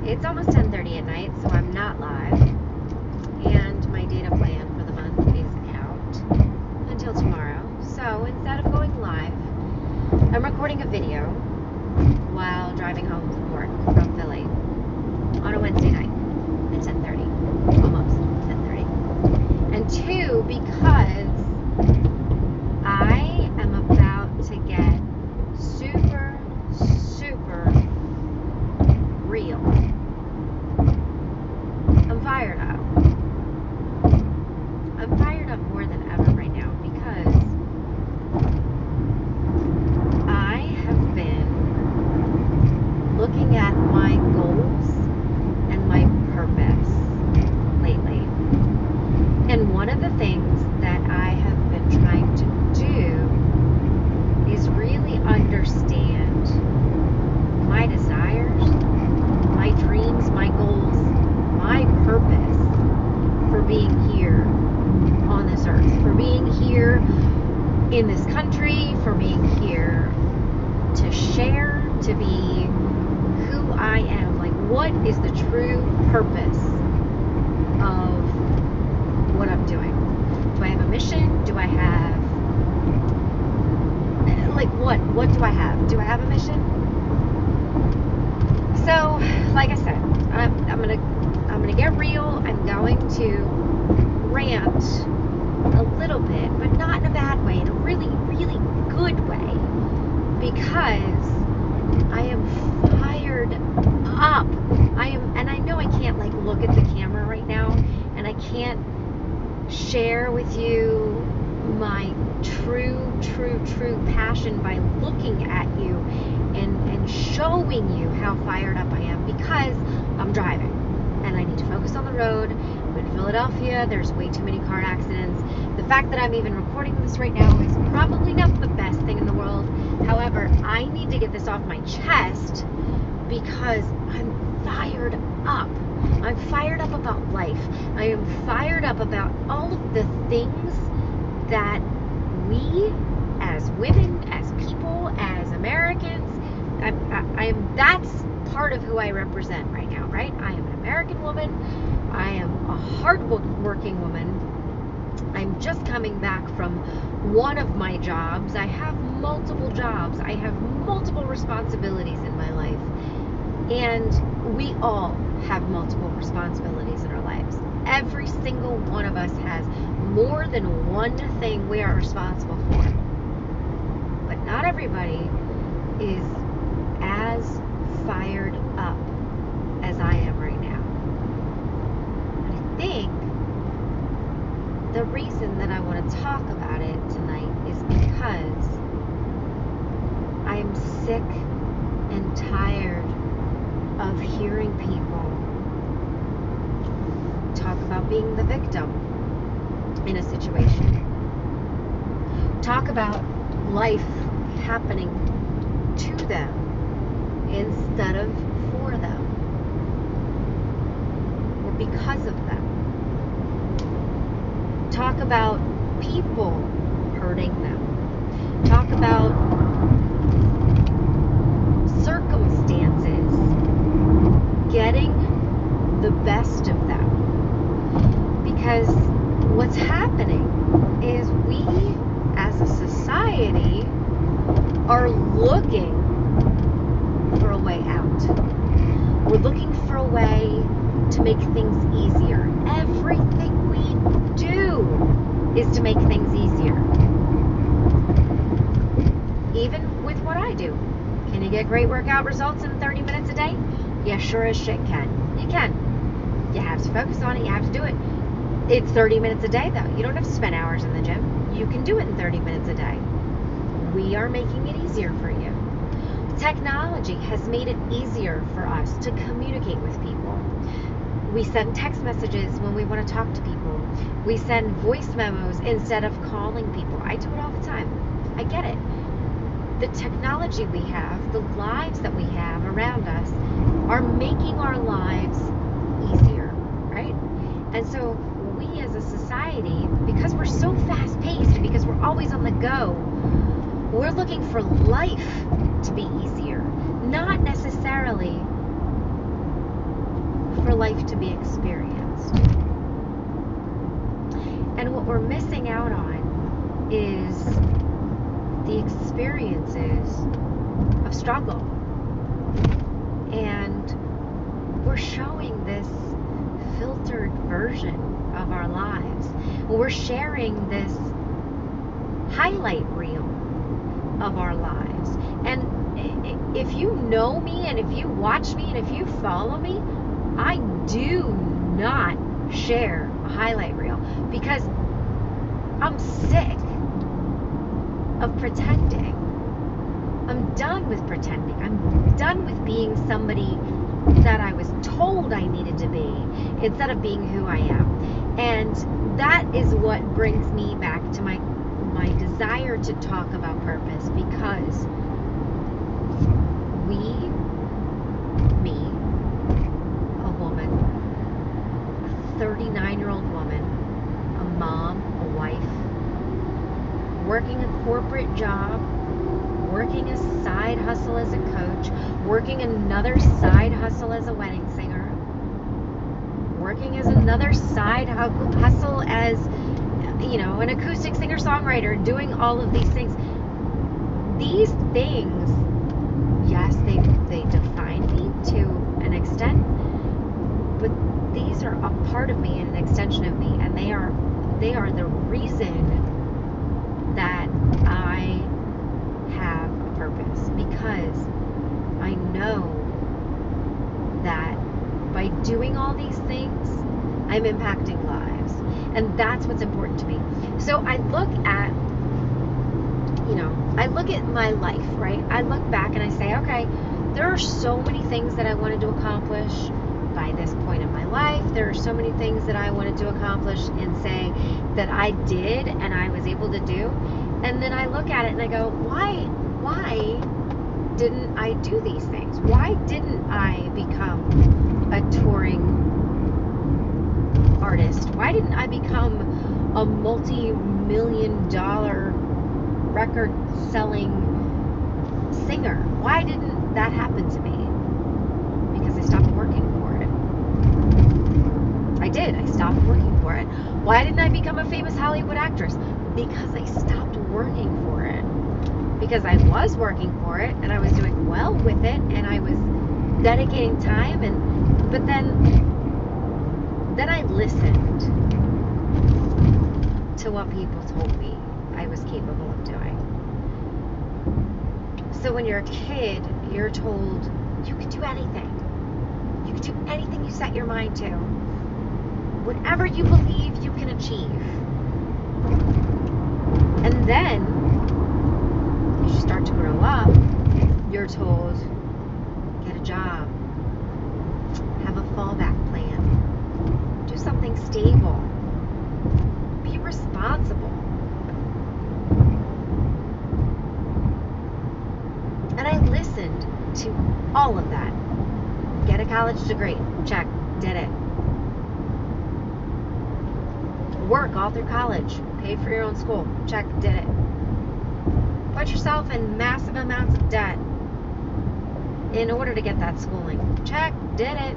It's almost 10:30 at night, so I'm not live. And my data plan for the month is out until tomorrow. So instead of going live, I'm recording a video while driving home from work from Philly on a Wednesday night at 10:30. Almost 10:30. And two, because I am about to get super, super real. I'm fired up. I'm fired up more than ever right now because I have been looking at my goals and my purpose lately. And one of the things that I have been trying to do is really understand my desires, my dreams, my goals, my purpose for being here on this earth, for being here in this country, for being here to share, to be who I am. Like, what is the true purpose of what I'm doing? Do I have a mission? Do I have, like, what do I have? Do I have a mission? So, like I said, I'm gonna get real. I'm going to rant a little bit, but not in a bad way, in a really, really good way, because I am fired up. And I know I can't like look at the camera right now, and I can't share with you my true passion by looking at you and showing you how fired up I am, because I'm driving and I need to focus on the road. I'm in Philadelphia. There's way too many car accidents. The fact that I'm even recording this right now is probably not the best thing in the world. However, I need to get this off my chest because I'm fired up. I'm fired up about life. I am fired up about all of the things that we as women, as people, as Americans, that's part of who I represent right now, right? I am an American woman. I am a hard-working woman. I'm just coming back from one of my jobs. I have multiple jobs. I have multiple responsibilities in my life. And we all have multiple responsibilities in our lives. Every single one of us has more than one thing we are responsible for. But not everybody is as fired up as I am right now. And I think the reason that I want to talk about it tonight is because I am sick and tired of hearing people talk about being the victim in a situation. Talk about life happening to them instead of for them or because of them. Talk about people hurting them. Talk about circumstances getting the best of them. Because what's happening is we as a society are looking for a way out. We're looking for a way to make things easier. Everything we do is to make things easier. Even with what I do. Can you get great workout results in 30 minutes a day? Yeah, sure as shit can. You can. You have to focus on it. You have to do it. It's 30 minutes a day, though. You don't have to spend hours in the gym. You can do it in 30 minutes a day. We are making it easier for you. Technology has made it easier for us to communicate with people. We send text messages when we want to talk to people. We send voice memos instead of calling people. I do it all the time. I get it. The technology we have, the lives that we have around us, are making our lives easier, right? And so we as a society, because we're so fast-paced and because we're always on the go, we're looking for life to be easier, not necessarily life to be experienced. And what we're missing out on is the experiences of struggle. And we're showing this filtered version of our lives. We're sharing this highlight reel of our lives. And if you know me, and if you watch me, and if you follow me, I do not share a highlight reel because I'm sick of pretending. I'm done with pretending. I'm done with being somebody that I was told I needed to be instead of being who I am. And that is what brings me back to my desire to talk about purpose, because me, a woman, a 39-year-old woman, a mom, a wife, working a corporate job, working a side hustle as a coach, working another side hustle as a wedding singer, working as another side hustle as, an acoustic singer-songwriter, doing all of these things. These things, yes, they define me to an extent, but these are a part of me and an extension of me, and they are the reason that I have a purpose, because I know that by doing all these things, I'm impacting lives. And that's what's important to me. So I look at my life, right? I look back and I say, okay, there are so many things that I wanted to accomplish by this point in my life. There are so many things that I wanted to accomplish and say that I did and I was able to do. And then I look at it and I go, why didn't I do these things? Why didn't I become a touring artist? Why didn't I become a multi-million-dollar record-selling singer? Why didn't that happen to me? Because I stopped working for it. I did. I stopped working for it. Why didn't I become a famous Hollywood actress? Because I stopped working for it. Because I was working for it, and I was doing well with it, and I was dedicating time, but then I listened to what people told me I was capable of doing. So when you're a kid, you're told you can do anything. You can do anything you set your mind to. Whatever you believe you can achieve. And then, as you start to grow up, you're told, get a job, have a fallback plan, do something stable, be responsible. And I listened to all of that. Get a college degree, check, did it. Work all through college, pay for your own school, check, did it. Put yourself in massive amounts of debt in order to get that schooling, check, did it.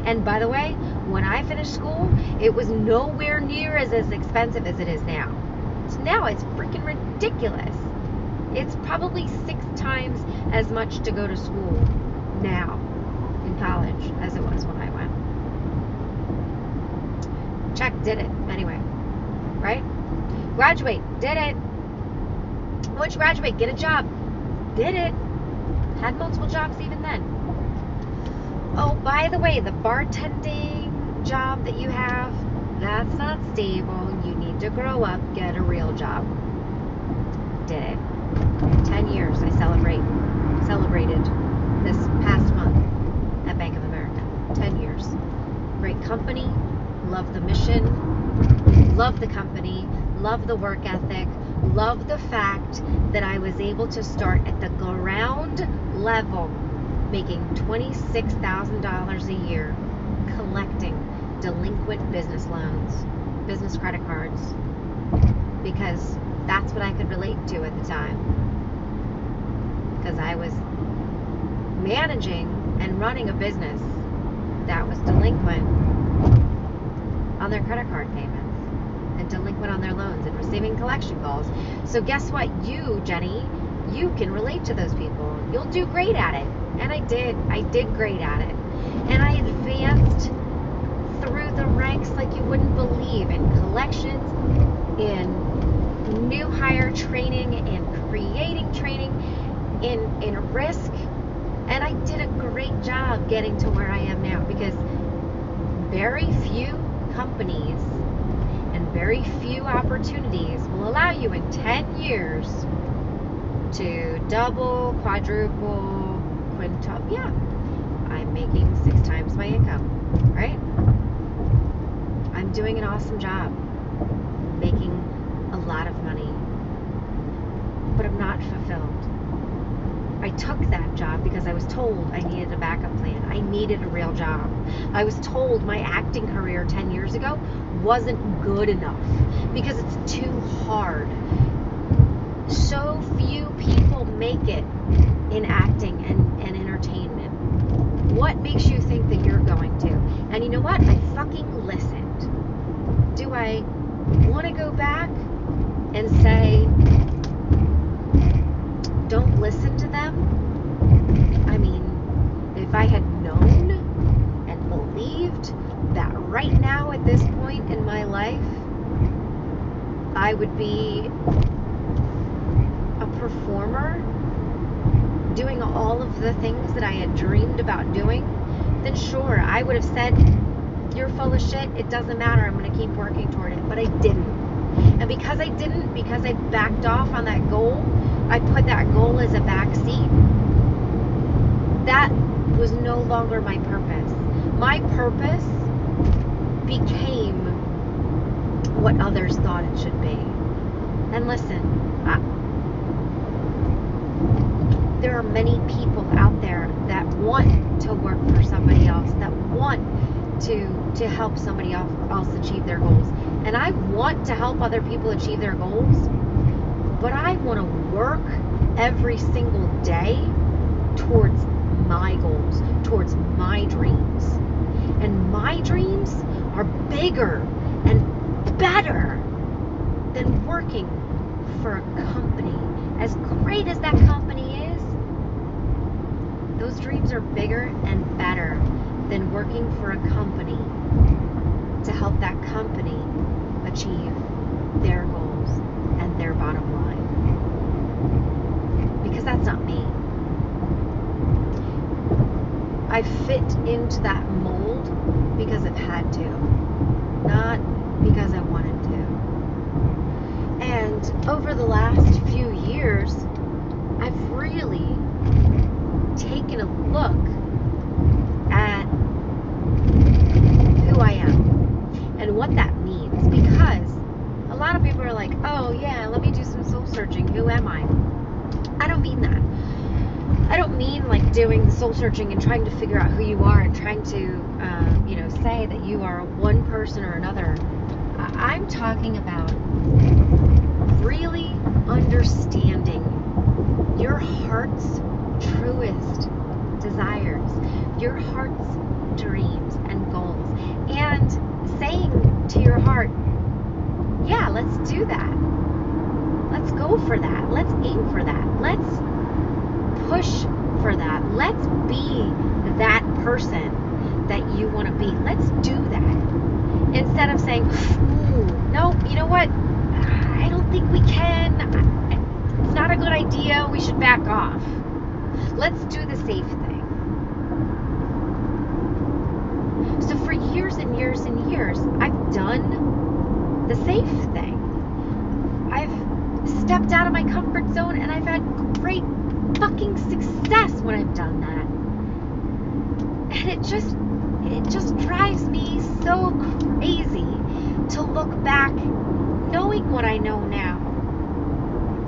And by the way, when I finished school, it was nowhere near as expensive as it is now. So now it's freaking ridiculous. It's probably 6 times as much to go to school now in college as it was when I went. Check, did it. Anyway, right? Graduate, did it. Once you graduate, get a job. Did it. Had multiple jobs even then. Oh, by the way, the bartending job that you have, that's not stable. You need to grow up, get a real job. Did it. 10 years I celebrated this past month at Bank of America. 10 years. Great company. Love the mission. Love the company. Love the work ethic. Love the fact that I was able to start at the ground level, making $26,000 a year, collecting delinquent business loans, business credit cards, because that's what I could relate to at the time. Because I was managing and running a business that was delinquent on their credit card payments and delinquent on their loans and receiving collection calls. So guess what? You, Jenny, you can relate to those people. You'll do great at it. And I did. I did great at it. And I advanced through the ranks like you wouldn't believe, in collections, in new hire training, in creating training, in risk. And I did a great job getting to where I am now, because very few companies and very few opportunities will allow you in 10 years to double, quadruple, quintuple. Yeah, I'm making 6 times my income, right? I'm doing an awesome job, making a lot of money, but I'm not fulfilled. I took that job because I was told I needed a backup plan. I needed a real job. I was told my acting career 10 years ago wasn't good enough because it's too hard. So few people make it in acting and entertainment. What makes you think that you're going to? And you know what? I fucking listened. Do I want to go back and say, don't listen to them? I mean, if I had known and believed that right now at this point in my life I would be a performer doing all of the things that I had dreamed about doing, then sure, I would have said, you're full of shit, it doesn't matter, I'm going to keep working toward it. But I didn't. And because I didn't, because I backed off on that goal, I put that goal as a backseat. That was no longer my purpose. My purpose became what others thought it should be. And listen, there are many people out there that want to work for somebody else, that want to help somebody else achieve their goals. And I want to help other people achieve their goals, but I want to work every single day towards my goals, towards my dreams. And my dreams are bigger and better than working for a company. As great as that company is, those dreams are bigger and better than working for a company to help that company achieve their goals and their bottom line. Because that's not me. I fit into that mold because I've had to, not because I wanted to. And over the last few years, I've really taken a look at who I am and what that means, because a lot of people are like, oh yeah, let me do some soul searching, who am I? I don't mean that. I don't mean like doing the soul searching and trying to figure out who you are and trying to say that you are one person or another. I'm talking about really understanding your heart's truest desires, your heart's dreams and goals, and saying to your heart, yeah, let's do that. Let's go for that. Let's aim for that. Let's push for that. Let's be that person that you want to be. Let's do that. Instead of saying, nope, you know what? I don't think we can. It's not a good idea. We should back off. Let's do the safe thing. So for years and years and years, I've done the safe thing. I've stepped out of my comfort zone and I've had great fucking success when I've done that. And it just drives me so crazy to look back, knowing what I know now,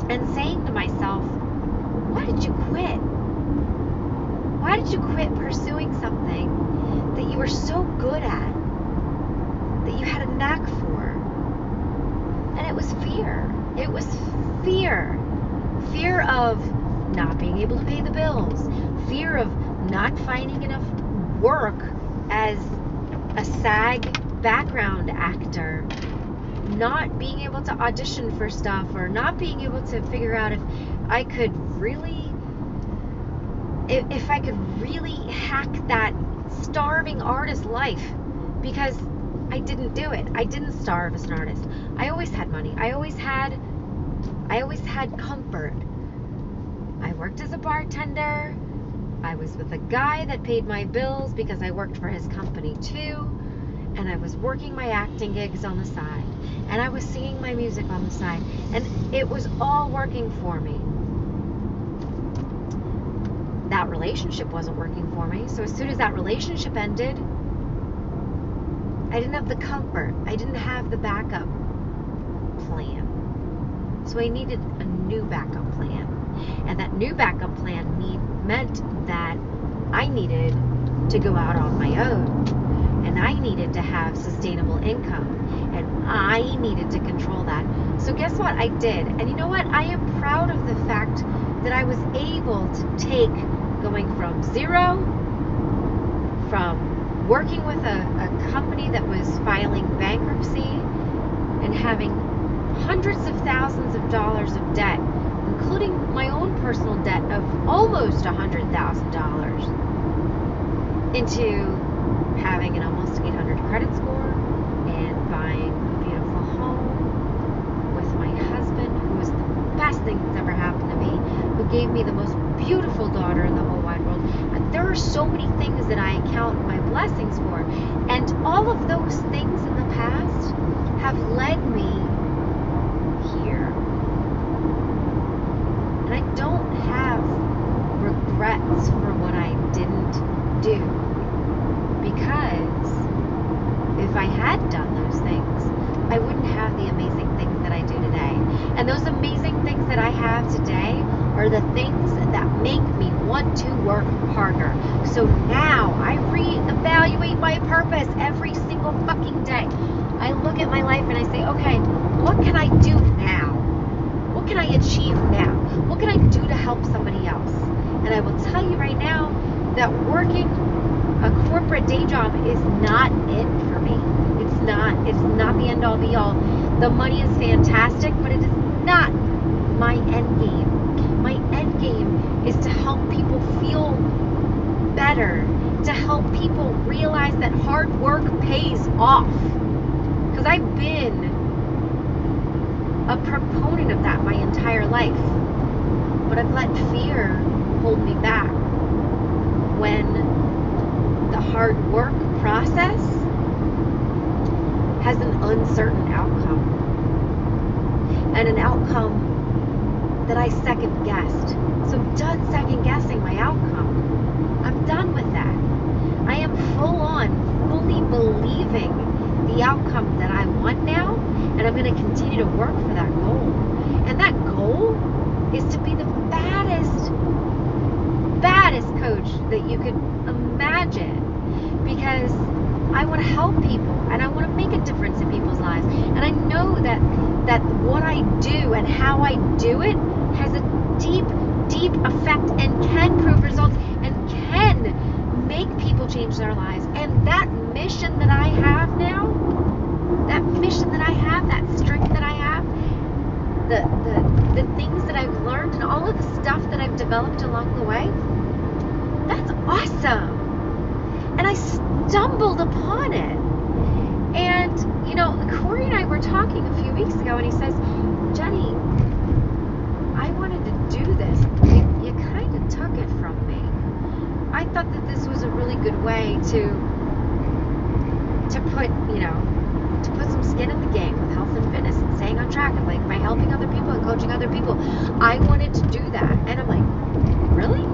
and saying to myself, why did you quit? Why did you quit pursuing something that you were so good at, that you had a knack for? And it was fear. It was fear. Fear of not being able to pay the bills. Fear of not finding enough work at as a SAG background actor, not being able to audition for stuff, or not being able to figure out if I could really hack that starving artist life, because I didn't do it. I didn't starve as an artist. I always had money. I always had comfort. I worked as a bartender. I was with a guy that paid my bills because I worked for his company too. And I was working my acting gigs on the side. And I was singing my music on the side. And it was all working for me. That relationship wasn't working for me. So as soon as that relationship ended, I didn't have the comfort. I didn't have the backup plan. So I needed a new backup plan. And that new backup plan meant that I needed to go out on my own. And I needed to have sustainable income. And I needed to control that. So guess what? I did. And you know what? I am proud of the fact that I was able to take going from zero, from working with a company that was filing bankruptcy and having hundreds of thousands of dollars of debt, including my own personal debt of almost $100,000, into having an almost 800 credit score and buying a beautiful home with my husband, who was the best thing that's ever happened to me, who gave me the most beautiful daughter in the whole wide world. And there are so many things that I count my blessings for. And all of those things in the past have led me here. And I don't have regrets for what I didn't do. Because if I had done those things, I wouldn't have the amazing things that I do today. And those amazing things that I have today are the things that make me want to work harder. So now I reevaluate my purpose every single fucking day. I look at my life and I say, okay, what can I do now? What can I achieve now? What can I do to help somebody else? And I will tell you right now that working a corporate day job is not it for me. It's not the end all be all. The money is fantastic, but it is not my end game. My end game is to help people feel better, to help people realize that hard work pays off. Because I've been a proponent of that my entire life, but I've let fear hold me back when the hard work process has an uncertain outcome, and an outcome that I second guessed. So I'm done second guessing my outcome. I'm done with that. I am full on, fully believing the outcome that I want now, and I'm going to continue to work for that goal. And that goal is to be the baddest coach that you could imagine, because I want to help people and I want to make a difference in people's lives. And I know that what I do and how I do it has a deep effect and can prove results and can make people change their lives. And that mission that I have now, that strength that I have, the things that I've learned and all of the stuff that I've developed along the way, that's awesome. And I stumbled upon it. And, you know, Corey and I were talking a few weeks ago, and he says, Jenny, I wanted to do this. You kind of took it from me. I thought that this was a really good way to put some skin in the game with health and fitness and staying on track, and like by helping other people and coaching other people. I wanted to do that. And I'm like, really?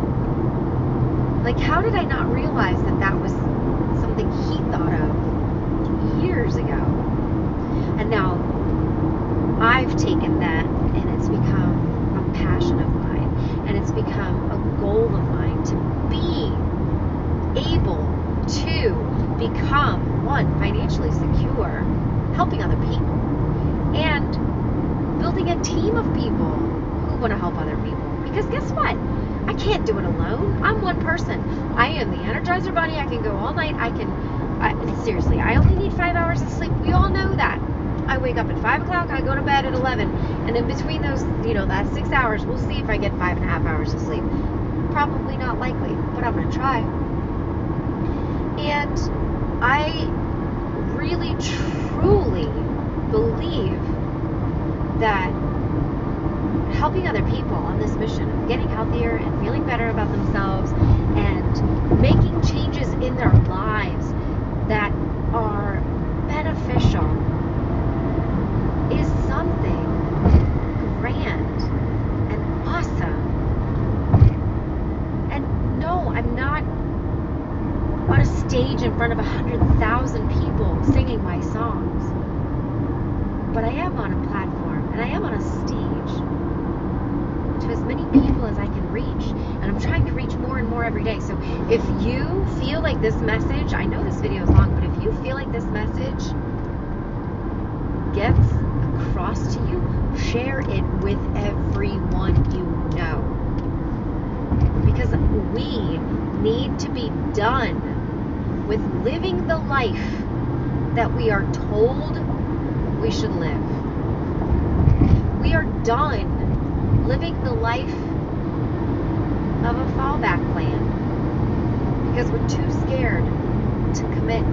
Like, how did I not realize that that was something he thought of years ago? And now I've taken that and it's become a passion of mine, and it's become a goal of mine to be able to become, one, financially secure, helping other people, and building a team of people who want to help other people. Because guess what? I can't do it alone. I'm one person. I am the Energizer Bunny. I can go all night. I can Seriously, I only need 5 hours of sleep. We all know that. I wake up at 5 o'clock, I go to bed at 11. And in between those, that 6 hours, we'll see if I get 5.5 hours of sleep. Probably not likely, but I'm going to try. And I really, truly believe that helping other people on this mission of getting healthier and feeling better about themselves and making changes in their lives that are beneficial is something grand and awesome. And no, I'm not on a stage in front of 100,000 people singing my songs, but I am on a platform and I am on a stage to as many people as I can reach, and I'm trying to reach more and more every day. So if you feel like this message, I know this video is long, but if you feel like this message gets across to you, share it with everyone you know, because we need to be done with living the life that we are told we should live. We are done living the life of a fallback plan because we're too scared to commit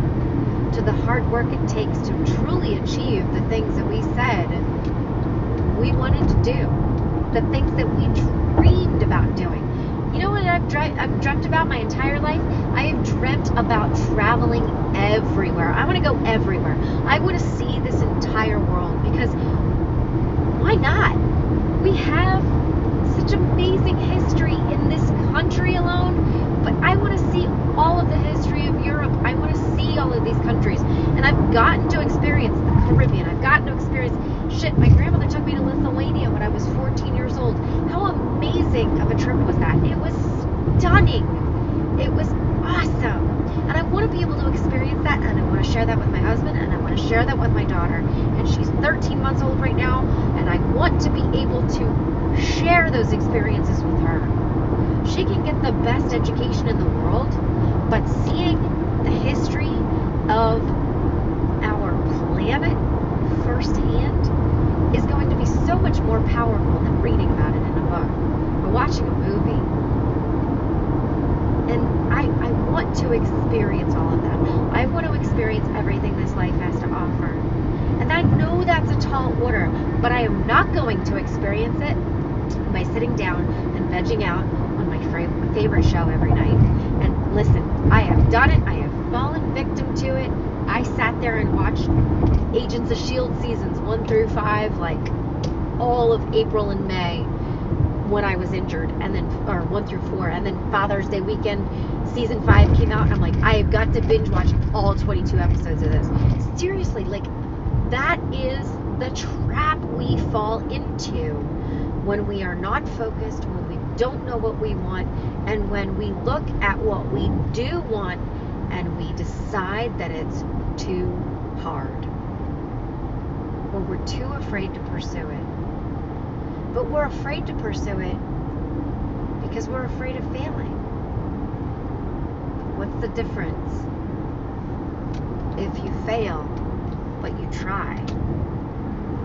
to the hard work it takes to truly achieve the things that we said we wanted to do, the things that we dreamed about doing. You know what I've dreamt about my entire life? I have dreamt about traveling everywhere. I want to go everywhere. I want to see this entire world, because why not? We have such amazing history in this country alone, but I want to see all of the history of Europe. I want to see all of these countries, and I've gotten to experience the Caribbean. I've gotten to experience, my grandmother took me to Lithuania when I was 14 years old. How amazing of a trip was that? It was stunning. It was awesome. And I want to be able to experience that, and I want to share that with my husband, and I want to share that with my daughter. And she's 13 months old right now, and I want to be able to share those experiences with her. She can get the best education in the world, but seeing the history of our planet firsthand is going to be so much more powerful than reading about it in a book or watching a movie. And I want to experience all of that. I want to experience everything this life has to offer. And I know that's a tall order, but I am not going to experience it by sitting down and vegging out on my favorite show every night. And listen, I have done it. I have fallen victim to it. I sat there and watched Agents of S.H.I.E.L.D. seasons 1 through 5, like all of April and May when I was injured, and then, or 1 through 4, and then Father's Day weekend, season 5 came out, and I'm like, I have got to binge watch all 22 episodes of this. Seriously, like, that is the trap we fall into when we are not focused, when we don't know what we want, and when we look at what we do want and we decide that it's too hard, or we're too afraid to pursue it. But we're afraid to pursue it because we're afraid of failing. What's the difference if you fail but you try?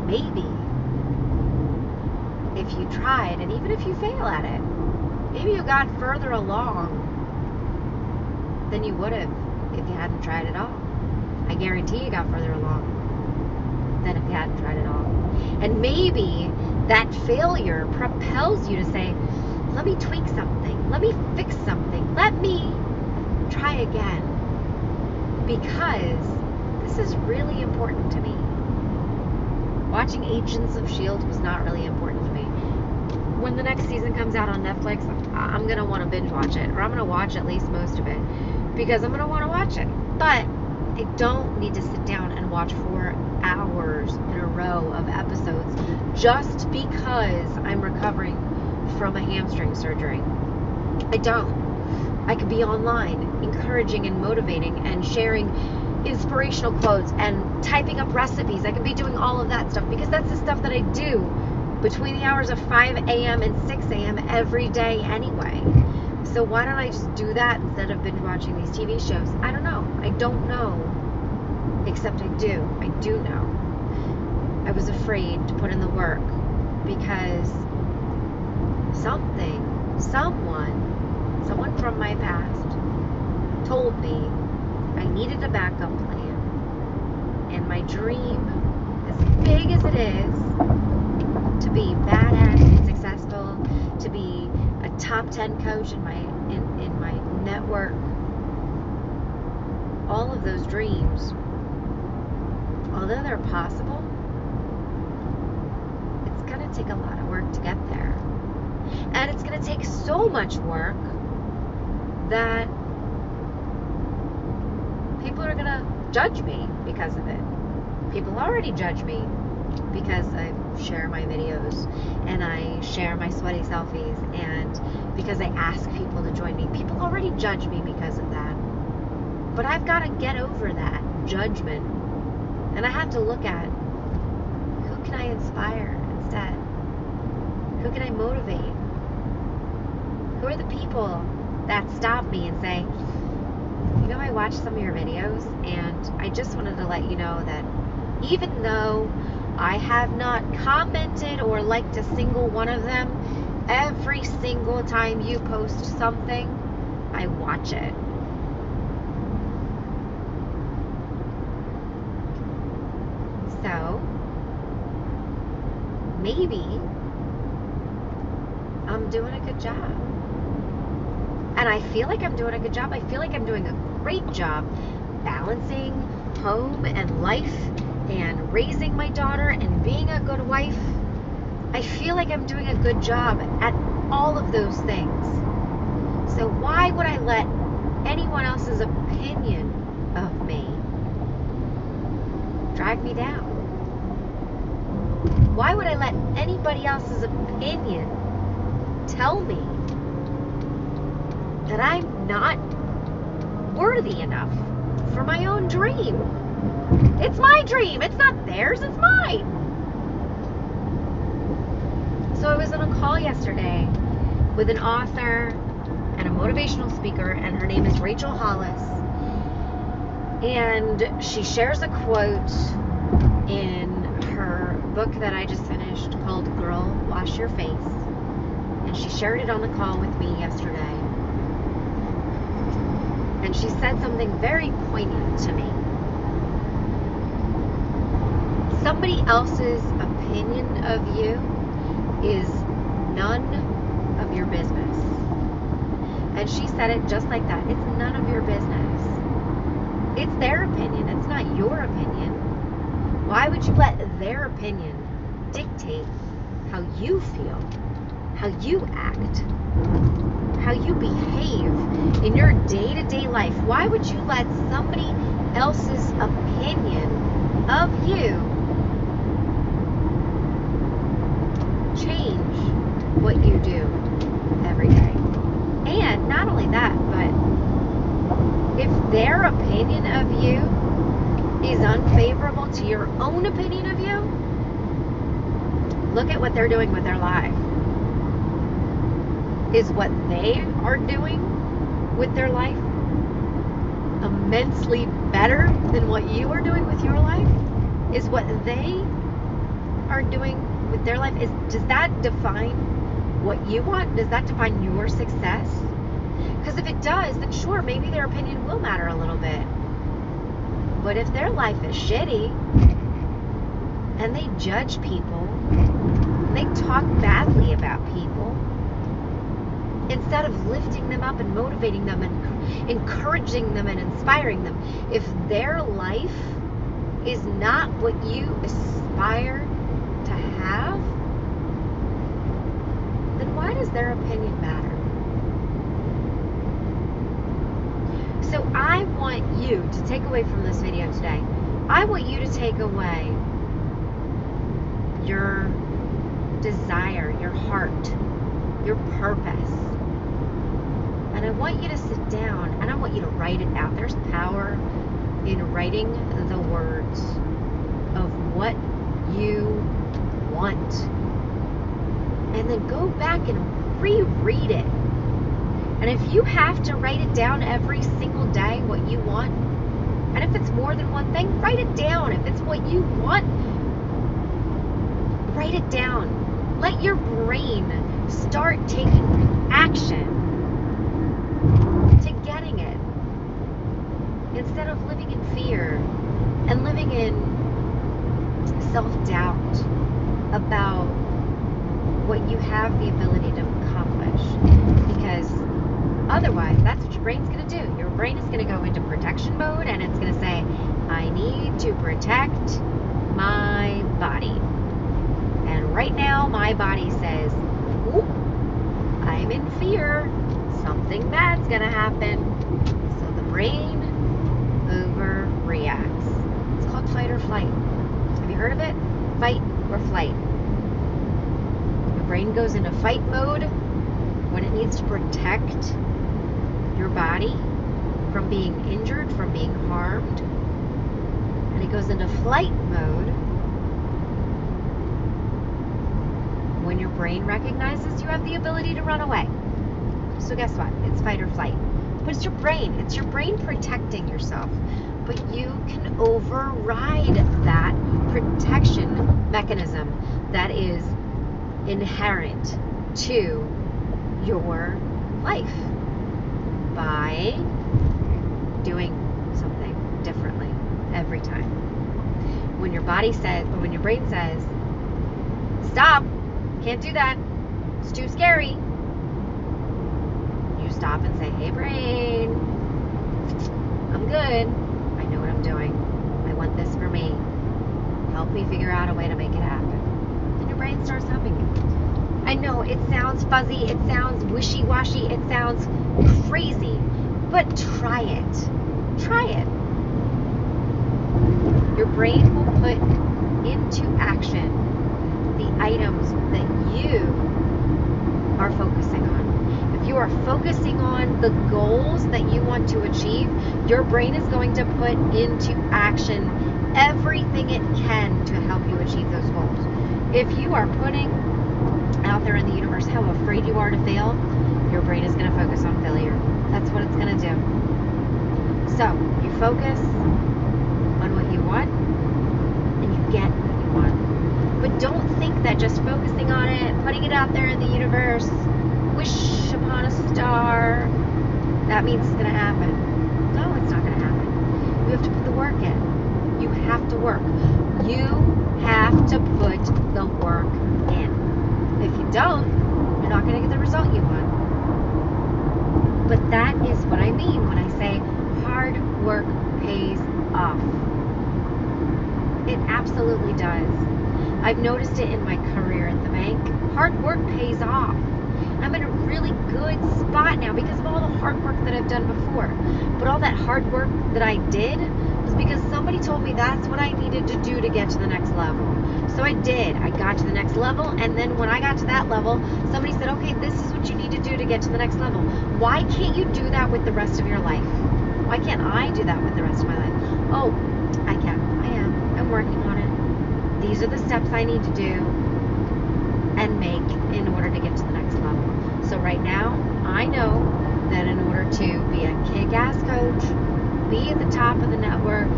Maybe if you tried, and even if you fail at it, maybe you got further along than you would have if you hadn't tried at all. I guarantee you got further along than if you hadn't tried at all. And maybe that failure propels you to say, let me tweak something, let me fix something, let me try again, because this is really important to me. Watching Agents of S.H.I.E.L.D. was not really important to me. When the next season comes out on Netflix, I'm going to want to binge watch it, or I'm going to watch at least most of it, because I'm going to want to watch it. But I don't need to sit down and watch 4 hours in a row of episodes just because I'm recovering from a hamstring surgery. I don't. I could be online encouraging and motivating and sharing inspirational quotes and typing up recipes. I could be doing all of that stuff because that's the stuff that I do between the hours of 5 a.m. and 6 a.m. every day anyway. So why don't I just do that instead of binge watching these TV shows? I don't know. I don't know. Except I do. I do know. I was afraid to put in the work because someone from my past told me I needed a backup plan. And my dream, as big as it is, to be badass and successful, to be a top 10 coach in my network, all of those dreams, although they're possible, it's going to take a lot of work to get there. And it's going to take so much work that people are going to judge me because of it. People already judge me because I share my videos and I share my sweaty selfies and because I ask people to join me. People already judge me because of that. But I've got to get over that judgment. And I have to look at who can I inspire instead? Who can I motivate? Who are the people that stop me and say, you know, I watched some of your videos and I just wanted to let you know that even though I have not commented or liked a single one of them, every single time you post something, I watch it. So, maybe I'm doing a good job. And I feel like I'm doing a good job. I feel like I'm doing a great job balancing home and life and raising my daughter and being a good wife. I feel like I'm doing a good job at all of those things. So why would I let anyone else's opinion of me drag me down? Why would I let anybody else's opinion tell me that I'm not worthy enough for my own dream? It's my dream. It's not theirs. It's mine. So I was on a call yesterday with an author and a motivational speaker, and her name is Rachel Hollis. And she shares a quote in her book that I just finished called Girl, Wash Your Face. And she shared it on the call with me yesterday. And she said something very poignant to me. Somebody else's opinion of you is none of your business. And she said it just like that. It's none of your business. It's their opinion. It's not your opinion. Why would you let their opinion dictate how you feel, how you act, how you behave in your day-to-day life? Why would you let somebody else's opinion of you change what you do every day? And not only that, but if their opinion of you is unfavorable to your own opinion of you, look at what they're doing with their life. Is what they are doing with their life immensely better than what you are doing with your life? Is what they are doing with their life, does that define what you want? Does that define your success? Because if it does, then sure, maybe their opinion will matter a little bit. But if their life is shitty and they judge people, and they talk badly about people, instead of lifting them up and motivating them and encouraging them and inspiring them, if their life is not what you aspire to have, then why does their opinion matter? So I want you to take away from this video today, I want you to take away your desire, your heart, your purpose. And I want you to sit down and I want you to write it out. There's power in writing the words of what you want. And then go back and reread it. And if you have to write it down every single day, what you want, and if it's more than one thing, write it down. If it's what you want, write it down. Let your brain start taking action to getting it, instead of living in fear and living in self-doubt about what you have the ability to accomplish. Because otherwise, that's what your brain's going to do. Your brain is going to go into protection mode, and it's going to say, I need to protect my body. And right now, my body says, oop, I'm in fear. Something bad's going to happen. So the brain overreacts. It's called fight or flight. Have you heard of it? Fight or flight. Your brain goes into fight mode when it needs to protect your body from being injured, from being harmed. And it goes into flight mode when your brain recognizes you have the ability to run away. So guess what? It's fight or flight. But it's your brain. It's your brain protecting yourself. But you can override that protection mechanism that is inherent to your life by doing something differently every time. When your body says, or when your brain says, stop, can't do that, it's too scary, you stop and say, hey brain, I'm good, I know what I'm doing, I want this for me, help me figure out a way to make it happen. And your brain starts helping you. I know it sounds fuzzy, it sounds wishy-washy, it sounds crazy, but try it. Try it. Your brain will put into action the items that you are focusing on. If you are focusing on the goals that you want to achieve, your brain is going to put into action everything it can to help you achieve those goals. If you are putting out there in the universe how afraid you are to fail, your brain is going to focus on failure. That's what it's going to do. So, you focus on what you want, and you get what you want. But don't think that just focusing on it, putting it out there in the universe, wish upon a star, that means it's going to happen. No, it's not going to happen. You have to put the work in. You have to work. You have to put the work in. If you don't, you're not going to get the result you want. But that is what I mean when I say hard work pays off. It absolutely does. I've noticed it in my career at the bank. Hard work pays off. I'm in a really good spot now because of all the hard work that I've done before. But all that hard work that I did was because somebody told me that's what I needed to do to get to the next level. So I did. I got to the next level, and then when I got to that level, somebody said, okay, this is what you need to do to get to the next level. Why can't you do that with the rest of your life? Why can't I do that with the rest of my life? Oh, I can. I am. I'm working on it. These are the steps I need to do and make in order to get to the next level. So right now, I know that in order to be a kick-ass coach, be at the top of the network,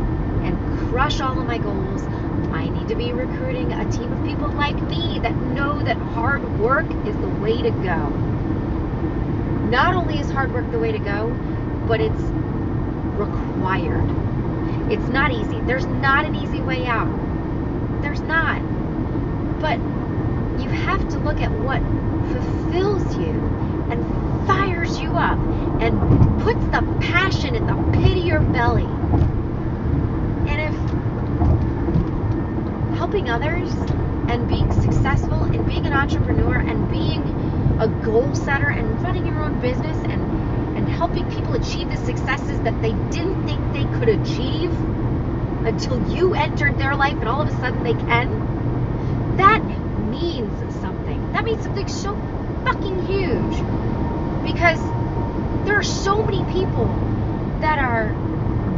and crush all of my goals, I need to be recruiting a team of people like me that know that hard work is the way to go. Not only is hard work the way to go, but it's required. It's not easy. There's not an easy way out. There's not. But you have to look at what fulfills you and fires you up and puts the passion in the pit of your belly. And if helping others and being successful and being an entrepreneur and being a goal setter and running your own business and helping people achieve the successes that they didn't think they could achieve until you entered their life and all of a sudden they can, that means something. That means something so fucking huge. Because there are so many people that are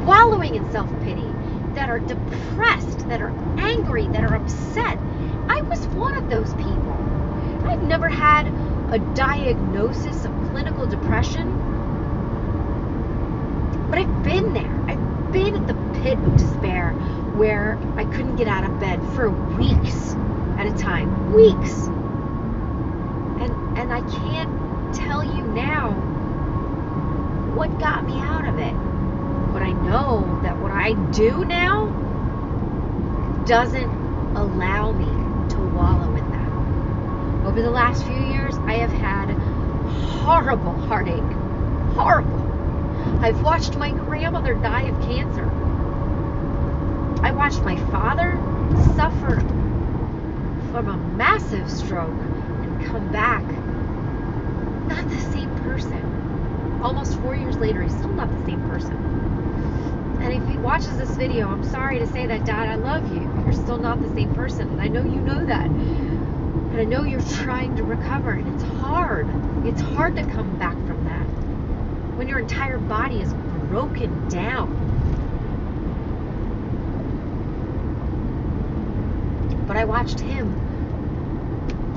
wallowing in self-pity, that are depressed, that are angry, that are upset. I was one of those people. I've never had a diagnosis of clinical depression. But I've been there. I've been at the pit of despair where I couldn't get out of bed for weeks at a time. Weeks. And I can't tell you now what got me out of it. But I know that what I do now doesn't allow me to wallow in that. Over the last few years, I have had horrible heartache. Horrible. I've watched my grandmother die of cancer. I watched my father suffer from a massive stroke and come back not the same person. Almost 4 years later, he's still not the same person. And if he watches this video, I'm sorry to say that, Dad, I love you. You're still not the same person. And I know you know that. And I know you're trying to recover. And it's hard. It's hard to come back from that when your entire body is broken down. But I watched him,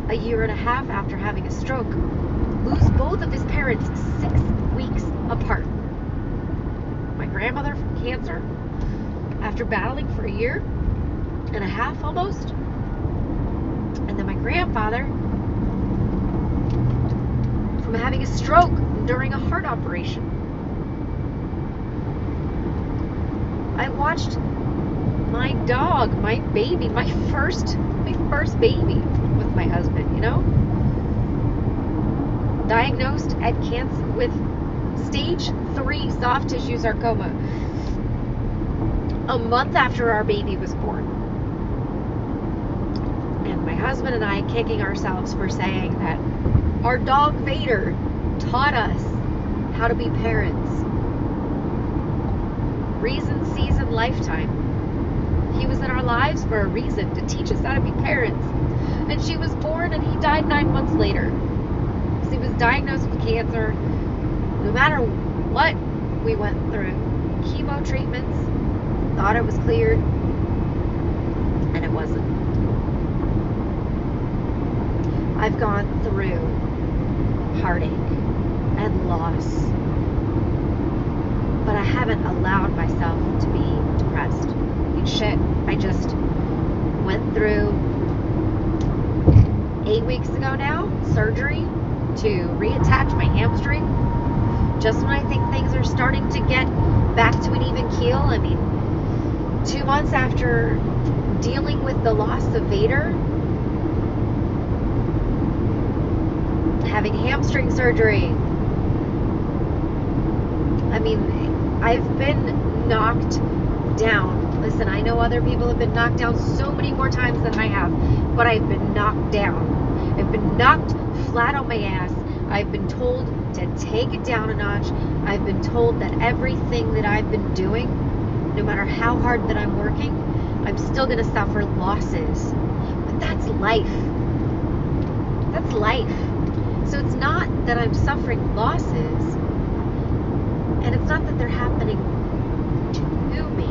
a year and a half after having a stroke, lose both of his parents 6 weeks apart. My grandmother from cancer, after battling for a year and a half almost. And then my grandfather from having a stroke during a heart operation. I watched my dog, my baby, my first baby with my husband, you know, diagnosed at cancer with stage 3 soft tissue sarcoma a month after our baby was born. And my husband and I kicking ourselves for saying that our dog Vader taught us how to be parents. Reason, season, lifetime. He was in our lives for a reason, to teach us how to be parents. And she was born and he died 9 months later. Because he was diagnosed with cancer. No matter what we went through, chemo treatments, thought it was cleared, and it wasn't. I've gone through heartache and loss, but I haven't allowed myself to be depressed. Shit, I just went through 8 weeks ago now, surgery to reattach my hamstring. Just when I think things are starting to get back to an even keel. I mean, 2 months after dealing with the loss of Vader, having hamstring surgery. I mean, I've been knocked down. Listen, I know other people have been knocked down so many more times than I have, but I've been knocked down. I've been knocked flat on my ass. I've been told to take it down a notch. I've been told that everything that I've been doing, no matter how hard that I'm working, I'm still going to suffer losses. But that's life. That's life. So it's not that I'm suffering losses, and it's not that they're happening to me.